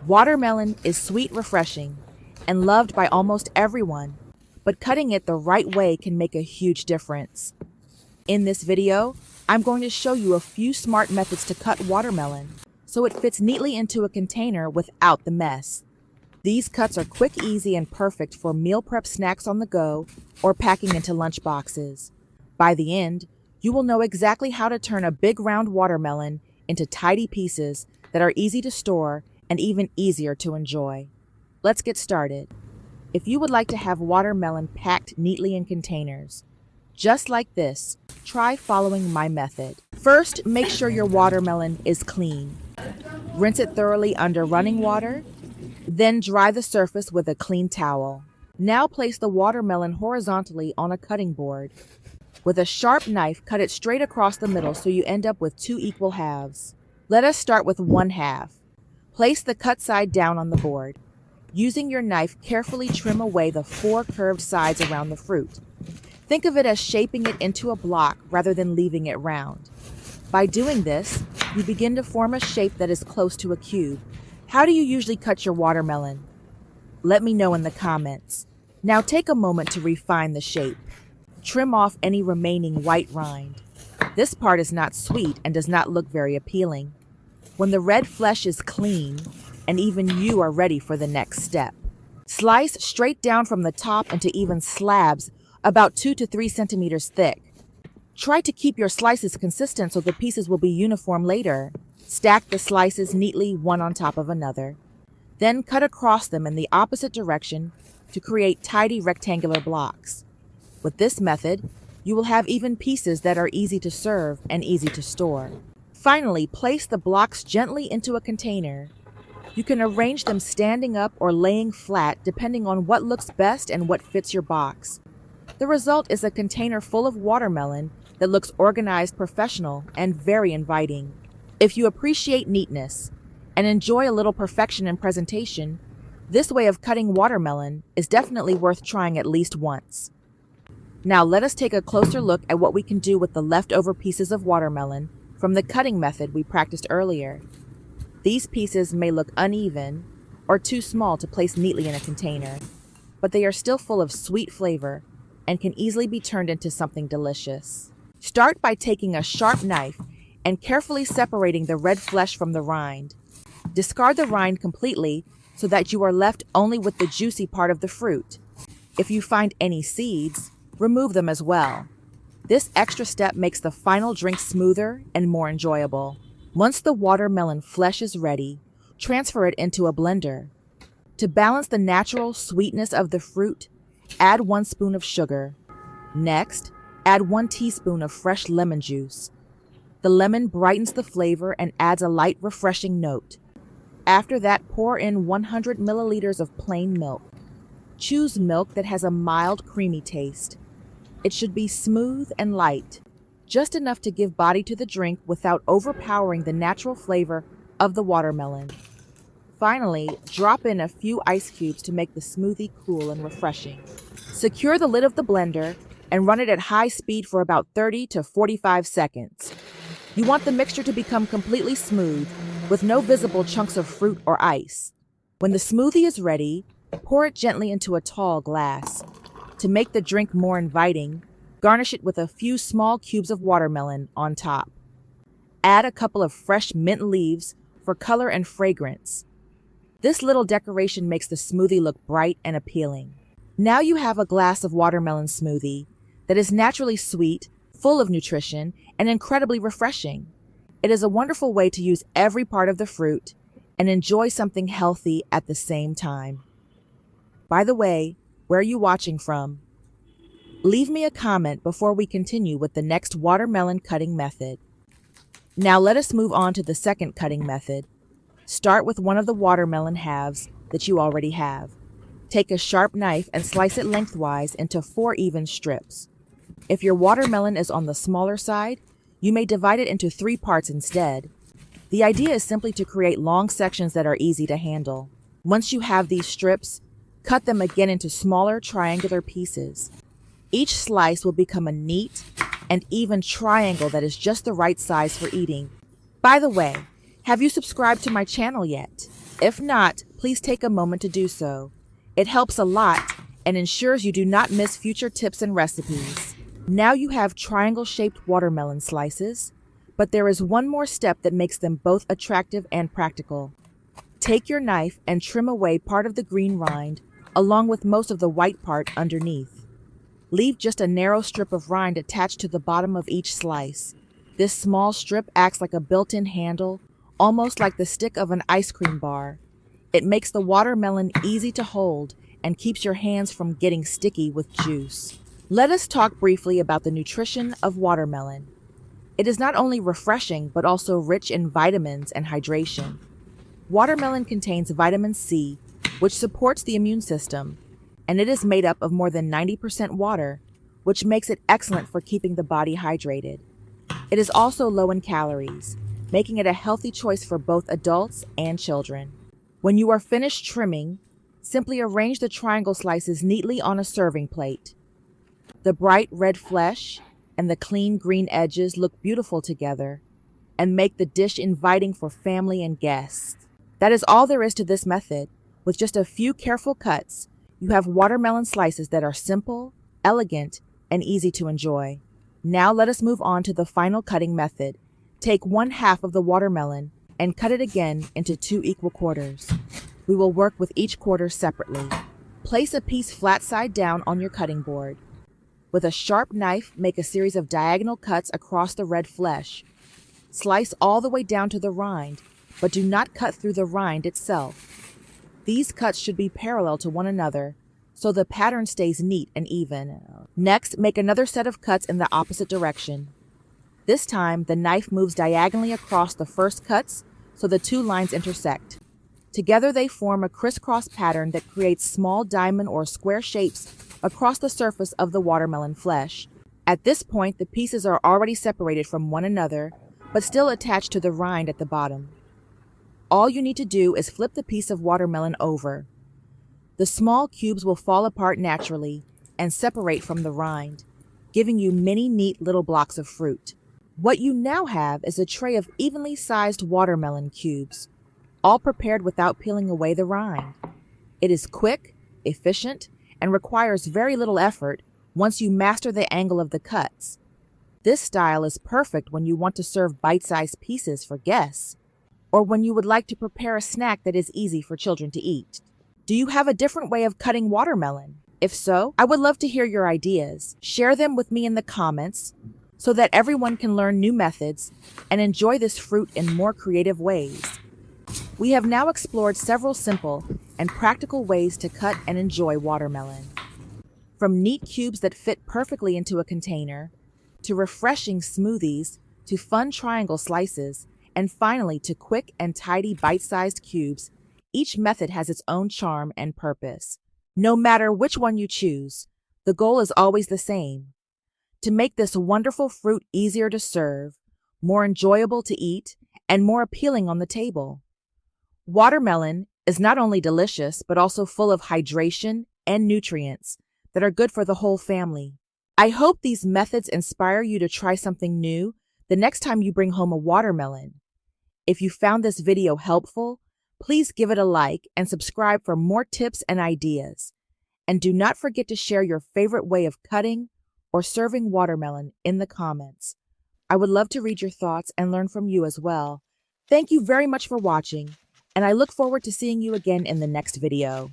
Watermelon is sweet, refreshing, and loved by almost everyone, but cutting it the right way can make a huge difference. In this video, I'm going to show you a few smart methods to cut watermelon so it fits neatly into a container without the mess. These cuts are quick, easy, and perfect for meal prep snacks on the go or packing into lunch boxes. By the end, you will know exactly how to turn a big round watermelon into tidy pieces that are easy to store and even easier to enjoy. Let's get started. If you would like to have watermelon packed neatly in containers, just like this, try following my method. First, make sure your watermelon is clean. Rinse it thoroughly under running water, then dry the surface with a clean towel. Now place the watermelon horizontally on a cutting board. With a sharp knife, cut it straight across the middle so you end up with two equal halves. Let us start with one half. Place the cut side down on the board. Using your knife, carefully trim away the four curved sides around the fruit. Think of it as shaping it into a block rather than leaving it round. By doing this, you begin to form a shape that is close to a cube. How do you usually cut your watermelon? Let me know in the comments. Now take a moment to refine the shape. Trim off any remaining white rind. This part is not sweet and does not look very appealing. When the red flesh is clean, and even you are ready for the next step. Slice straight down from the top into even slabs about 2 to 3 centimeters thick. Try to keep your slices consistent so the pieces will be uniform later. Stack the slices neatly one on top of another. Then cut across them in the opposite direction to create tidy rectangular blocks. With this method, you will have even pieces that are easy to serve and easy to store. Finally, place the blocks gently into a container. You can arrange them standing up or laying flat depending on what looks best and what fits your box. The result is a container full of watermelon that looks organized, professional, and very inviting. If you appreciate neatness and enjoy a little perfection in presentation, this way of cutting watermelon is definitely worth trying at least once. Now let us take a closer look at what we can do with the leftover pieces of watermelon from the cutting method we practiced earlier. These pieces may look uneven or too small to place neatly in a container, but they are still full of sweet flavor and can easily be turned into something delicious. Start by taking a sharp knife and carefully separating the red flesh from the rind. Discard the rind completely so that you are left only with the juicy part of the fruit. If you find any seeds, remove them as well. This extra step makes the final drink smoother and more enjoyable. Once the watermelon flesh is ready, transfer it into a blender. To balance the natural sweetness of the fruit, add 1 spoon of sugar. Next, add 1 teaspoon of fresh lemon juice. The lemon brightens the flavor and adds a light, refreshing note. After that, pour in 100 milliliters of plain milk. Choose milk that has a mild, creamy taste. It should be smooth and light, just enough to give body to the drink without overpowering the natural flavor of the watermelon. Finally, drop in a few ice cubes to make the smoothie cool and refreshing. Secure the lid of the blender and run it at high speed for about 30 to 45 seconds. You want the mixture to become completely smooth, with no visible chunks of fruit or ice. When the smoothie is ready, pour it gently into a tall glass. To make the drink more inviting, garnish it with a few small cubes of watermelon on top. Add a couple of fresh mint leaves for color and fragrance. This little decoration makes the smoothie look bright and appealing. Now you have a glass of watermelon smoothie that is naturally sweet, full of nutrition, and incredibly refreshing. It is a wonderful way to use every part of the fruit and enjoy something healthy at the same time. By the way, where are you watching from? Leave me a comment before we continue with the next watermelon cutting method. Now let us move on to the second cutting method. Start with one of the watermelon halves that you already have. Take a sharp knife and slice it lengthwise into 4 even strips. If your watermelon is on the smaller side, you may divide it into 3 parts instead. The idea is simply to create long sections that are easy to handle. Once you have these strips, cut them again into smaller triangular pieces. Each slice will become a neat and even triangle that is just the right size for eating. By the way, have you subscribed to my channel yet? If not, please take a moment to do so. It helps a lot and ensures you do not miss future tips and recipes. Now you have triangle-shaped watermelon slices, but there is one more step that makes them both attractive and practical. Take your knife and trim away part of the green rind along with most of the white part underneath. Leave just a narrow strip of rind attached to the bottom of each slice. This small strip acts like a built-in handle, almost like the stick of an ice cream bar. It makes the watermelon easy to hold and keeps your hands from getting sticky with juice. Let us talk briefly about the nutrition of watermelon. It is not only refreshing, but also rich in vitamins and hydration. Watermelon contains vitamin C, which supports the immune system, and it is made up of more than 90% water, which makes it excellent for keeping the body hydrated. It is also low in calories, making it a healthy choice for both adults and children. When you are finished trimming, simply arrange the triangle slices neatly on a serving plate. The bright red flesh and the clean green edges look beautiful together and make the dish inviting for family and guests. That is all there is to this method. With just a few careful cuts, you have watermelon slices that are simple, elegant, and easy to enjoy. Now let us move on to the final cutting method. Take 1/2 of the watermelon and cut it again into 2 equal quarters. We will work with each quarter separately. Place a piece flat side down on your cutting board. With a sharp knife, make a series of diagonal cuts across the red flesh. Slice all the way down to the rind, but do not cut through the rind itself. These cuts should be parallel to one another, so the pattern stays neat and even. Next, make another set of cuts in the opposite direction. This time, the knife moves diagonally across the first cuts, so the 2 lines intersect. Together they form a crisscross pattern that creates small diamond or square shapes across the surface of the watermelon flesh. At this point, the pieces are already separated from one another, but still attached to the rind at the bottom. All you need to do is flip the piece of watermelon over. The small cubes will fall apart naturally and separate from the rind, giving you many neat little blocks of fruit. What you now have is a tray of evenly sized watermelon cubes, all prepared without peeling away the rind. It is quick, efficient, and requires very little effort once you master the angle of the cuts. This style is perfect when you want to serve bite-sized pieces for guests, or when you would like to prepare a snack that is easy for children to eat. Do you have a different way of cutting watermelon? If so, I would love to hear your ideas. Share them with me in the comments so that everyone can learn new methods and enjoy this fruit in more creative ways. We have now explored several simple and practical ways to cut and enjoy watermelon. From neat cubes that fit perfectly into a container, to refreshing smoothies, to fun triangle slices, and finally to quick and tidy bite-sized cubes, each method has its own charm and purpose. No matter which one you choose, the goal is always the same: to make this wonderful fruit easier to serve, more enjoyable to eat, and more appealing on the table. Watermelon is not only delicious, but also full of hydration and nutrients that are good for the whole family. I hope these methods inspire you to try something new the next time you bring home a watermelon. If you found this video helpful, please give it a like and subscribe for more tips and ideas. And do not forget to share your favorite way of cutting or serving watermelon in the comments. I would love to read your thoughts and learn from you as well. Thank you very much for watching, and I look forward to seeing you again in the next video.